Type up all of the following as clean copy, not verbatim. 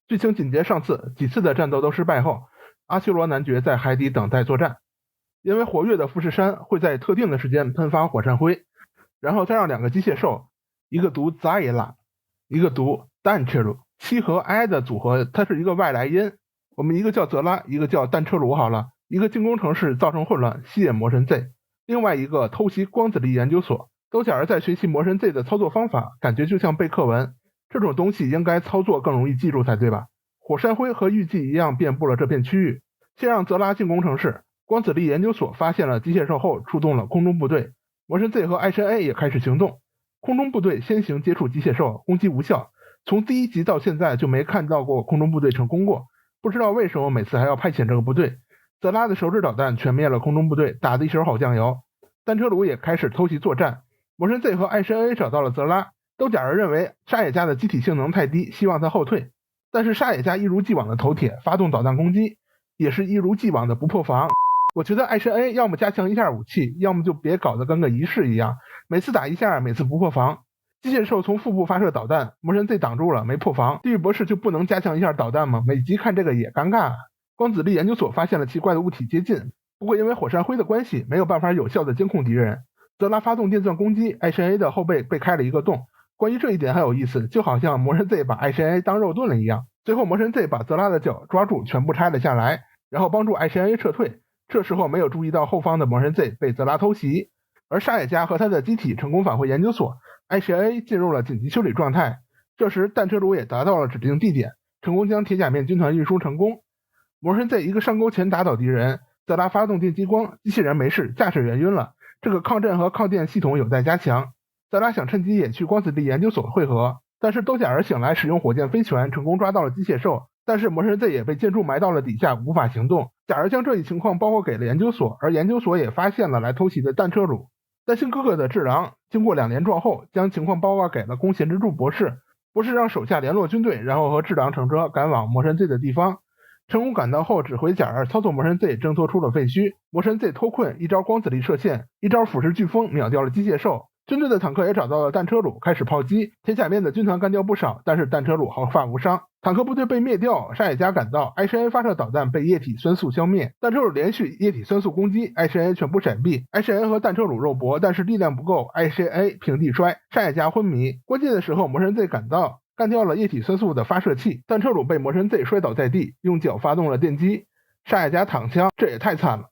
剧情紧接上次，几次的战斗都失败后，阿修罗男爵在海底等待作战。因为活跃的富士山会在特定的时间喷发火山灰，然后再让两个机械兽，一个读 Zaila， 一个读 Dancheru， 七和 I 的组合，它是一个外来音，我们一个叫泽拉，一个叫单车炉好了，一个进攻城市造成混乱，吸引魔神 Z， 另外一个偷袭光子力研究所。都假儿在学习魔神 Z 的操作方法，感觉就像背课文，这种东西应该操作更容易记住才对吧？火山灰和预计一样遍布了这片区域。先让泽拉进攻城市，光子力研究所发现了机械兽后，出动了空中部队，魔神 Z 和爱神 A 也开始行动。空中部队先行接触机械兽，攻击无效。从第一集到现在就没看到过空中部队成功过，不知道为什么每次还要派遣这个部队。泽拉的手指导弹全灭了空中部队，打得一手好酱油。单车炉也开始偷袭作战。魔神 Z 和爱神 A 找到了泽拉，都假儿认为沙野家的机体性能太低，希望他后退。但是沙野家一如既往的头铁，发动导弹攻击，也是一如既往的不破防。我觉得爱神 A 要么加强一下武器，要么就别搞得跟个仪式一样，每次打一下，每次不破防。机械兽从腹部发射导弹，魔神 Z 挡住了，没破防。地狱博士就不能加强一下导弹吗？每集看这个也尴尬。光子力研究所发现了奇怪的物体接近，不过因为火山灰的关系，没有办法有效的监控敌人。泽拉发动电钻攻击，爱神 A 的后背被开了一个洞。关于这一点很有意思，就好像魔神 Z 把爱神 A 当肉盾了一样。最后魔神 Z 把泽拉的脚抓住，全部拆了下来，然后帮助爱神 A 撤退。这时候没有注意到后方的魔神 Z 被泽拉偷袭，而沙野家和他的机体成功返回研究所，爱神 A 进入了紧急修理状态。这时弹车炉也达到了指定地点，成功将铁甲面军团运输成功。魔神 Z 一个上钩前打倒敌人，泽拉发动电激光，机器人没事，驾驶员晕了。这个抗震和抗电系统有待加强。泽拉想趁机也去光子力研究所汇合，但是都假儿醒来使用火箭飞拳成功抓到了机械兽，但是魔神 Z 也被建筑埋到了底下，无法行动。假儿将这一情况报告给了研究所，而研究所也发现了来偷袭的弹车鲁。担心哥哥的智郎经过2连撞后，将情况报告给了宫贤之助博士。博士让手下联络军队，然后和智郎乘车赶往魔神 Z 的地方。成功赶到后，指挥假儿操作魔神 Z 挣脱出了废墟。魔神 Z 脱困，一招光子力射线，一招腐蚀飓风秒掉了机械兽。军队的坦克也找到了弹车鲁，开始炮击。铁甲面的军团干掉不少，但是弹车鲁毫发无伤。坦克部队被灭掉，沙野家赶到，爱神 A 发射导弹被液体酸素消灭。弹车鲁连续液体酸素攻击，爱神 A 全部闪避。爱神 A 和弹车鲁肉搏，但是力量不够，爱神 A 平地摔，沙野家昏迷。关键的时候，魔神 Z 赶到，干掉了液体酸素的发射器。弹车鲁被魔神 Z 摔倒在地，用脚发动了电击。沙野家躺枪，这也太惨了。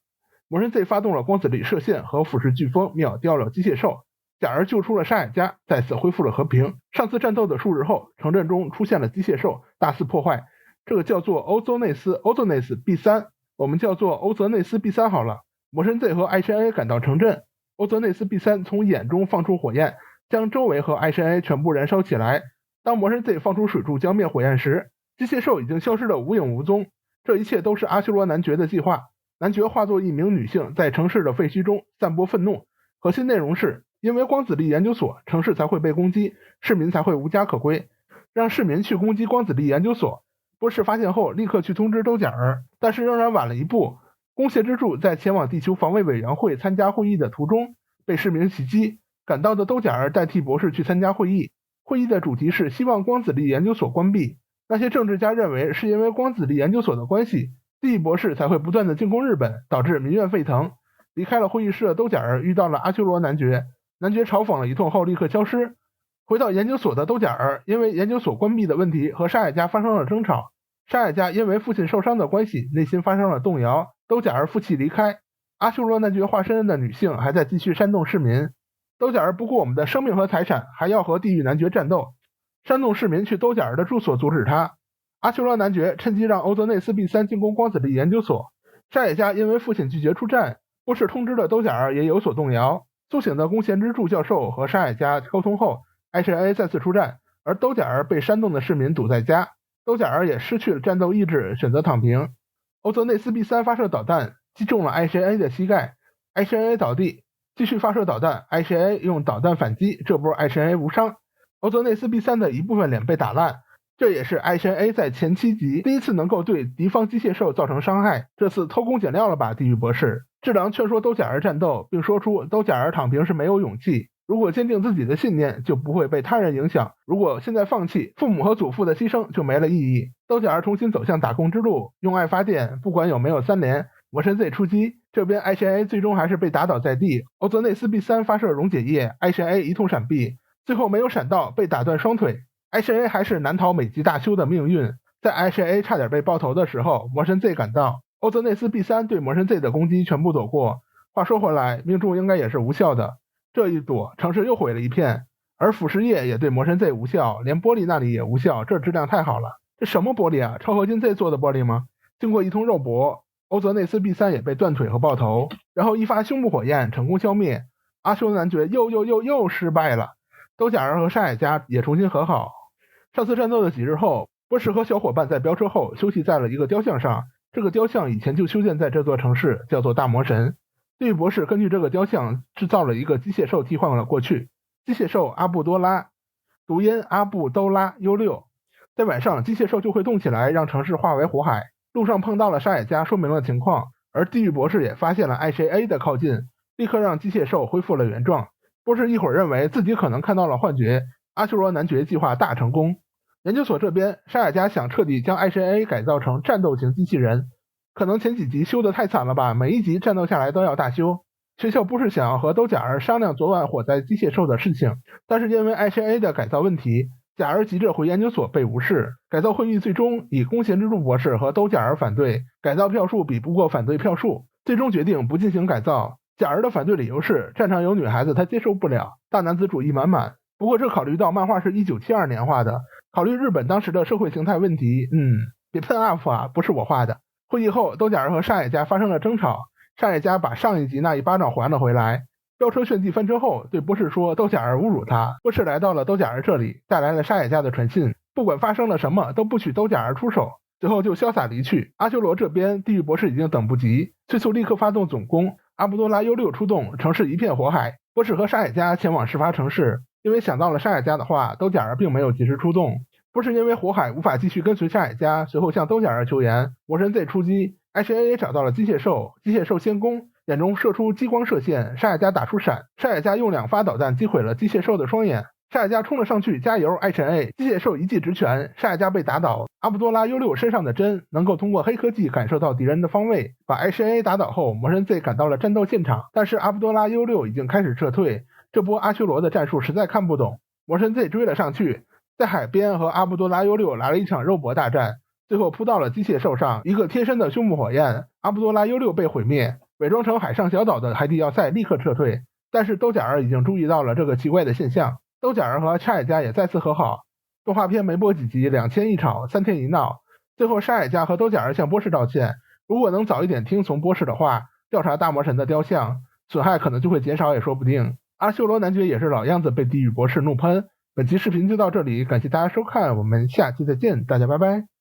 魔神 Z 发动了光子力射线和腐蚀飓风，秒掉了机械兽。假儿救出了沙野家，再次恢复了和平。上次战斗的数日后，城镇中出现了机械兽，大肆破坏。这个叫做欧泽内斯 B3， 我们叫做欧泽内斯 B3 好了。魔神 Z 和爱神 A 赶到城镇，欧泽内斯 B3 从眼中放出火焰，将周围和爱神 A 全部燃烧起来。当魔神 Z 放出水柱浇灭火焰时，机械兽已经消失得无影无踪。这一切都是阿修罗男爵的计划。男爵化作一名女性，在城市的废墟中散播愤怒。核心内容是，因为光子力研究所，城市才会被攻击，市民才会无家可归。让市民去攻击光子力研究所。博士发现后，立刻去通知都假儿，但是仍然晚了一步。宫胁之助在前往地球防卫委员会参加会议的途中，被市民袭击。赶到的都假儿代替博士去参加会议。会议的主题是希望光子力研究所关闭。那些政治家认为是因为光子力研究所的关系，地狱博士才会不断的进攻日本，导致民怨沸腾。离开了会议室的都假儿遇到了阿修罗男爵，男爵嘲讽了一通后立刻消失。回到研究所的都假儿因为研究所关闭的问题和沙野家发生了争吵，沙野家因为父亲受伤的关系内心发生了动摇，都假儿负气离开。阿修罗男爵化身的女性还在继续煽动市民，都假儿不顾我们的生命和财产，还要和地狱男爵战斗，煽动市民去都假儿的住所阻止他。阿修罗男爵趁机让欧泽内斯 B3 进攻光子力研究所，沙野家因为父亲拒绝出战，博士通知的都假儿也有所动摇。苏醒的宫贤之助教授和沙野家沟通后，爱神 A 再次出战，而都假儿被煽动的市民堵在家，都假儿也失去了战斗意志，选择躺平。欧泽内斯 B3 发射导弹击中了爱神 A 的膝盖，爱神 A 倒地，继续发射导弹，爱神 A 用导弹反击，这波爱神 A 无伤。欧泽内斯 B3 的一部分脸被打烂，这也是爱神 A 在前7集第一次能够对敌方机械兽造成伤害，这次偷工减料了吧，地狱博士。智郎劝说都假儿战斗，并说出都假儿躺平是没有勇气，如果坚定自己的信念，就不会被他人影响，如果现在放弃，父母和祖父的牺牲就没了意义。兜甲儿重新走向打工之路，用爱发电，不管有没有3连，魔神 Z 出击，这边爱神 A 最终还是被打倒在地，欧泽内斯 B3 发射溶解液，爱神 A 一通闪避，最后没有闪到，被打断双腿，爱神 A 还是难逃美籍大修的命运。在爱神 A 差点被爆头的时候，魔神 Z 赶到，欧泽内斯 B3 对魔神 Z 的攻击全部躲过。话说回来，命中应该也是无效的，这一躲，城市又毁了一片，而腐蚀液也对魔神 Z 无效，连玻璃那里也无效，这质量太好了。这什么玻璃啊？超合金 Z 做的玻璃吗？经过一通肉搏，欧泽内斯 B3 也被断腿和爆头，然后一发胸部火焰成功消灭。阿修罗男爵又失败了，兜甲儿和沙野家也重新和好。上次战斗的几日后，波士和小伙伴在飙车后休息在了一个雕像上，这个雕像以前就修建在这座城市，叫做大魔神。地狱博士根据这个雕像制造了一个机械兽替换了过去，机械兽阿布多拉，读音阿布都拉 U6。在晚上，机械兽就会动起来，让城市化为火海。路上碰到了沙野家，说明了情况，而地狱博士也发现了爱谁 A 的靠近，立刻让机械兽恢复了原状。博士一会儿认为自己可能看到了幻觉，阿修罗男爵计划大成功。研究所这边，沙野家想彻底将爱神 A 改造成战斗型机器人，可能前几集修得太惨了吧，每一集战斗下来都要大修。学校不是想要和兜甲儿商量昨晚火灾机械兽的事情，但是因为爱神 A 的改造问题，甲儿急着回研究所被无视，改造会议最终以宫贤之助博士和兜甲儿反对，改造票数比不过反对票数，最终决定不进行改造。甲儿的反对理由是战场有女孩子他接受不了，大男子主义满满。不过这考虑到漫画是1972年画的，考虑日本当时的社会形态问题，别喷 UP 啊，不是我画的。会议后，兜甲儿和沙野家发生了争吵，沙野家把上一集那一巴掌还了回来。飙车炫技翻车后，对波士说兜甲儿侮辱他。波士来到了兜甲儿这里，带来了沙野家的传信，不管发生了什么，都不许兜甲儿出手。最后就潇洒离去。阿修罗这边，地狱博士已经等不及，催促立刻发动总攻。阿布多拉 U6 出动，城市一片火海。波士和沙野家前往事发城市，因为想到了沙野家的话，兜甲儿并没有及时出动。波士因为火海无法继续跟随沙野家，随后向兜甲儿求援。魔神 Z 出击，爱神 A 也找到了机械兽，机械兽先攻，眼中射出激光射线，沙野家打出闪，沙野家用2发导弹击毁了机械兽的双眼。沙野家冲了上去，加油爱神 A， 机械兽一记直拳，沙野家被打倒。阿布多拉 U6 身上的针能够通过黑科技感受到敌人的方位，把爱神 A 打倒后，魔神 Z 赶到了战斗现场，但是阿布多拉 U6 已经开始撤退，这波阿修罗的战术实在看不懂。魔神 Z 追了上去，在海边和阿布多拉 U6 来了一场肉搏大战，最后扑到了机械兽上，一个贴身的胸部火焰，阿布多拉 U6 被毁灭，伪装成海上小岛的海底要塞立刻撤退。但是兜甲儿已经注意到了这个奇怪的现象，兜甲儿和沙野家也再次和好。动画片没播几集，2天一吵，3天一闹，最后沙野家和兜甲儿向波士道歉，如果能早一点听从波士的话，调查大魔神的雕像，损害可能就会减少也说不定。阿修罗男爵也是老样子，被地狱博士怒喷。本期视频就到这里，感谢大家收看，我们下期再见，大家拜拜。